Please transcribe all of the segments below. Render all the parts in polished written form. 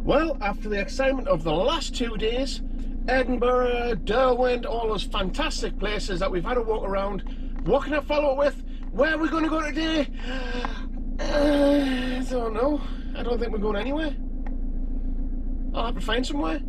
Well, after the excitement of the last 2 days, Edinburgh, Derwent, all those fantastic places that we've had to walk around, what can I follow it with? Where are we going to go today? I don't know. I don't think we're going anywhere. I'll have to find somewhere.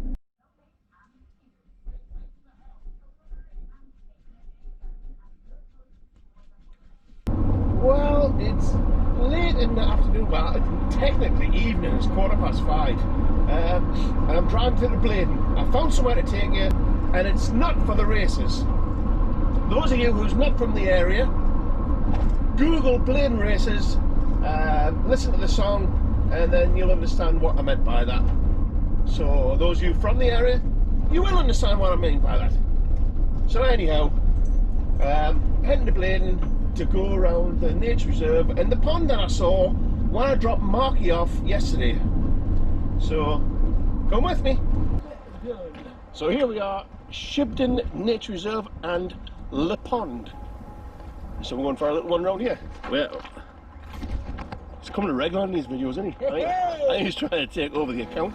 Well, it's late in the afternoon, well, it's technically evening, it's 5:15. And I'm driving to the Bladen. I found somewhere to take you, and it's not for the races. Those of you who's not from the area, Google Bladen races, listen to the song, and then you'll understand what I meant by that. So those of you from the area, you will understand what I mean by that. So anyhow, heading to Bladen to go around the nature reserve and the pond that I saw when I dropped Marky off yesterday. So come with me. So here we are, Shibdon Nature Reserve and Le Pond. So we're going for a little one around here. Well, he's coming to regular in these videos, isn't he? I think he's trying to take over the account.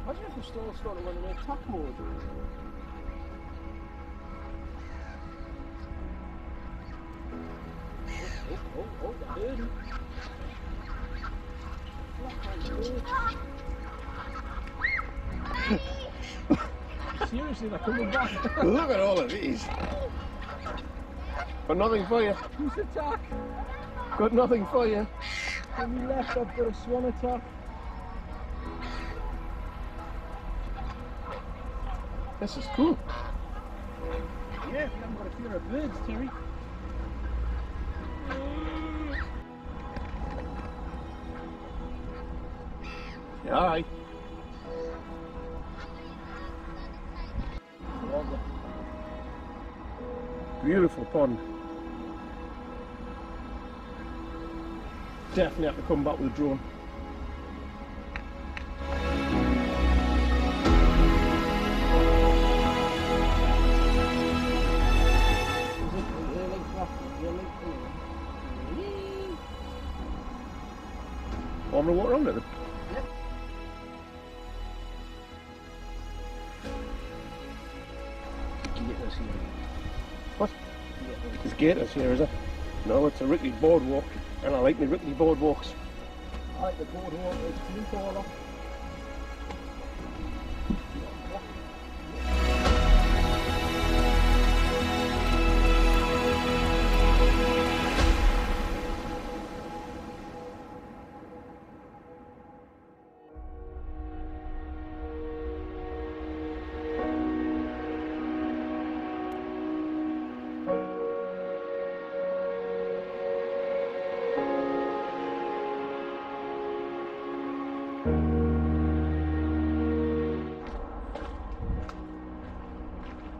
Imagine if the store started running in attack mode. Oh, I heard him. Seriously, they're coming back. Look at all of these. Got nothing for you. Who's attack? Got nothing for you. On the left, I've got a swan attack. This is cool. Yeah, if you haven't got a fear of birds, Terry. Yeah, alright. Beautiful pond. Definitely have to come back with a drone. Want me to walk around it? Yep. Gators here. What? There's gators here, is it? No, it's a rickety boardwalk, and I like my rickety boardwalks. I like the boardwalk, it's too taller.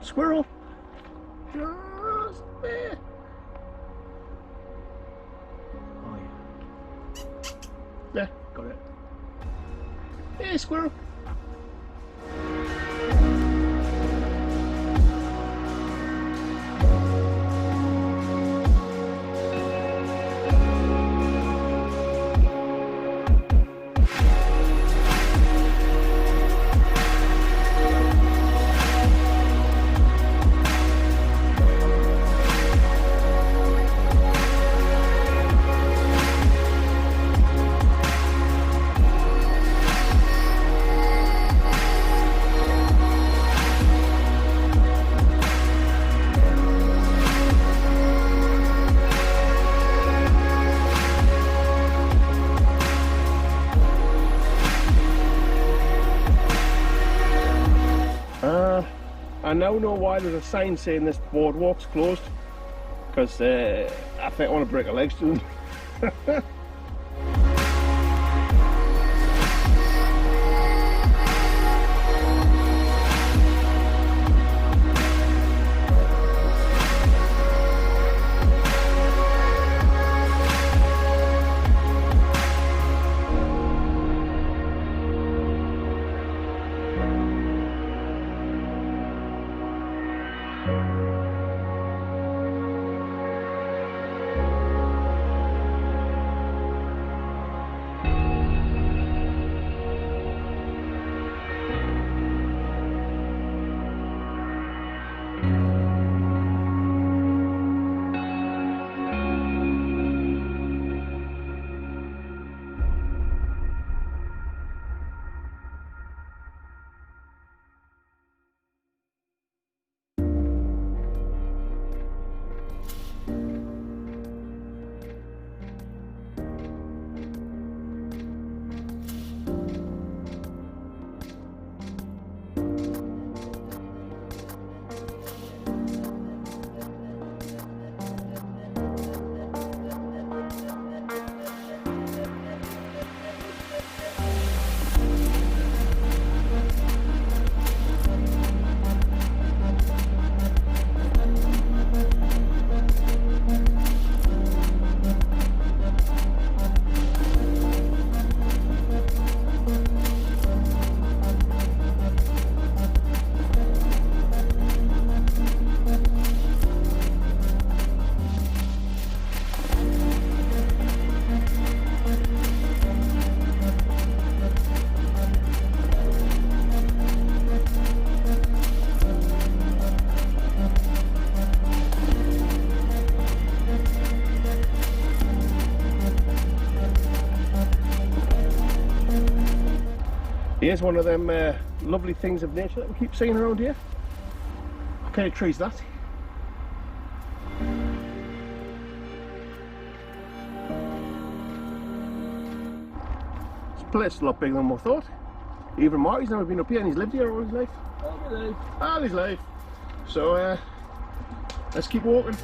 Squirrel! Just there! Oh yeah. There, got it. Hey, squirrel! I now know why there's a sign saying this boardwalk's closed, because I think I want to break a leg soon. Here's one of them lovely things of nature that we keep seeing around here. What kind of tree is that? This place is a lot bigger than we thought. Even Marty's never been up here and he's lived here all his life. All his life. So let's keep walking.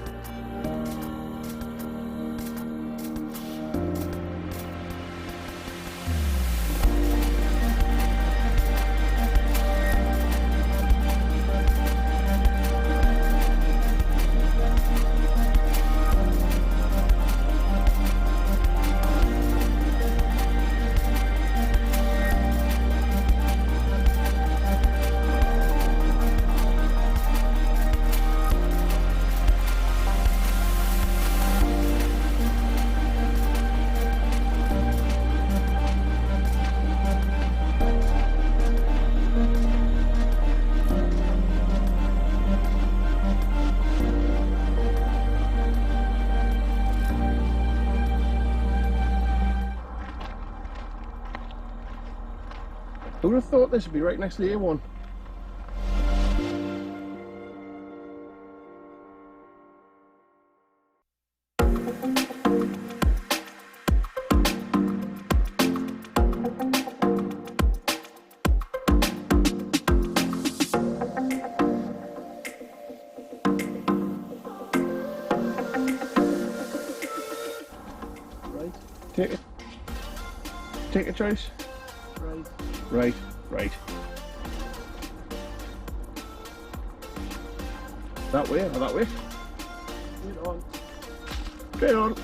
Who would have thought this would be right next to the A1? Right. Take it. Take a choice. Right. Right, right. That way or that way? Straight on. Straight on.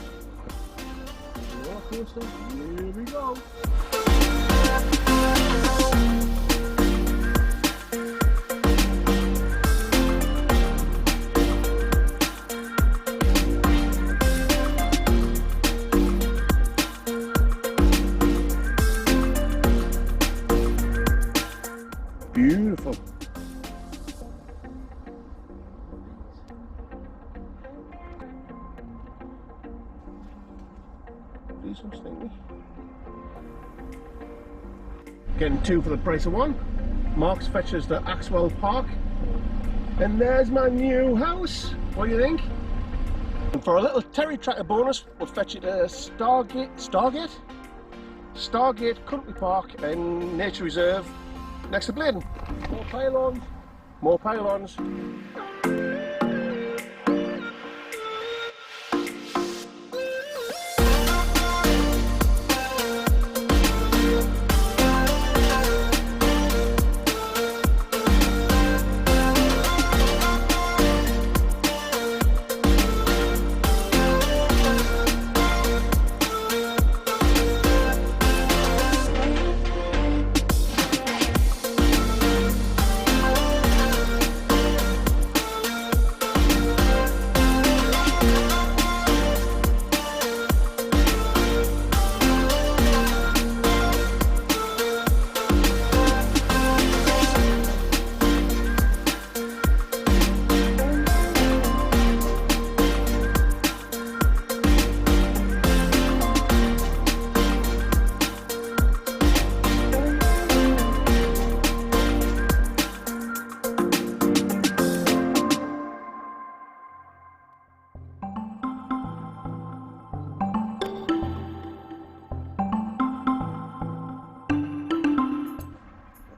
Roller coaster. Here we go. Beautiful. These ones stinky. Getting two for the price of one. Mark's fetches the Axwell Park. And there's my new house. What do you think? And for a little TerryTracker bonus, we'll fetch you to Stargate Country Park and Nature Reserve next to Bladen. More pylons. More pylons.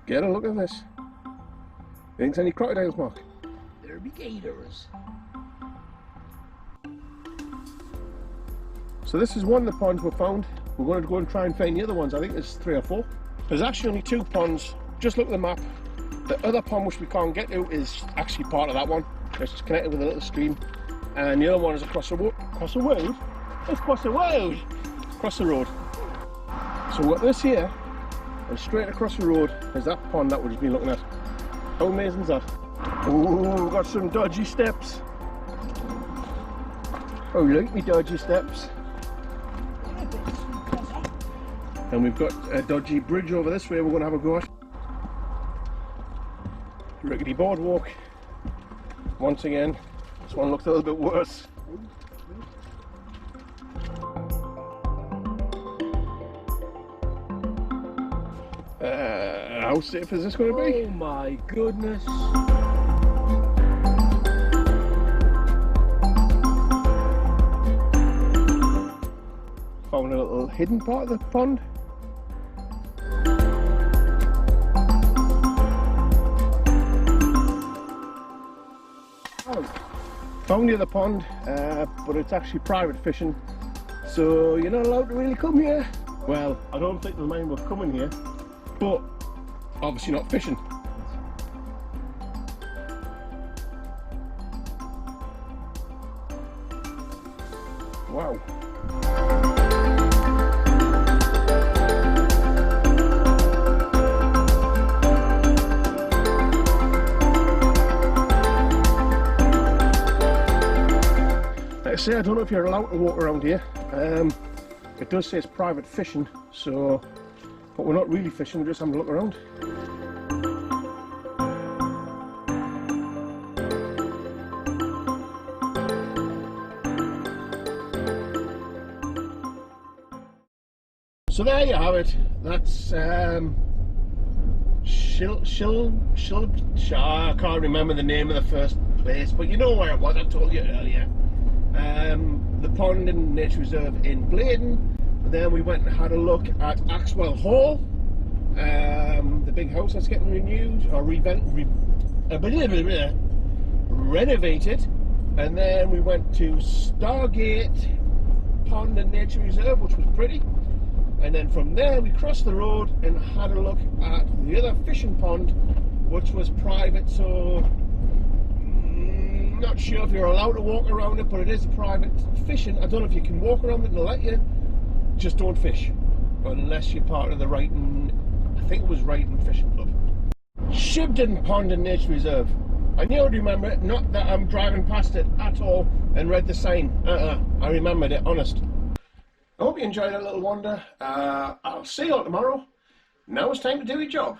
Get a look at this. Think any crocodiles, Mark? There be gators. So this is one of the ponds we found. We're going to go and try and find the other ones. I think there's 3 or 4. There's actually only 2 ponds. Just look at the map. The other pond which we can't get to is actually part of that one. It's connected with a little stream. And the other one is across the road. Across the road? It's across the road! Across the road. So we've got this here, and straight across the road is that pond that we've just been looking at. How amazing is that? Oh, we've got some dodgy steps. Oh, like me dodgy steps. And we've got a dodgy bridge over this way we're going to have a go at. Rickety boardwalk. Once again, this one looks a little bit worse. How safe is this going to be? Oh my goodness. Found a little hidden part of the pond. Found the other pond, but it's actually private fishing, so you're not allowed to really come here. Well, I don't think they'll mind us coming here, but obviously not fishing. Wow. Like I say, I don't know if you're allowed to walk around here. It does say it's private fishing, so, but we're not really fishing, we're just having a look around. So there you have it. That's I can't remember the name of the first place, but you know where it was. I told you earlier. The pond and nature reserve in Bladen. Then we went and had a look at Axwell Hall, the big house that's getting renewed or renovated. And then we went to Stargate Pond and Nature Reserve, which was pretty. And then from there we crossed the road and had a look at the other fishing pond, which was private, so not sure if you're allowed to walk around it, but it is a private fishing. I don't know if you can walk around it and they'll let you. Just don't fish unless you're part of the Wrighton, I think it was Wrighton Fishing Club. Shibdon Pond and Nature Reserve. I knew I'd remember it, not that I'm driving past it at all and read the sign. I remembered it, honest. I hope you enjoyed a little wander. I'll see you all tomorrow. Now it's time to do your job.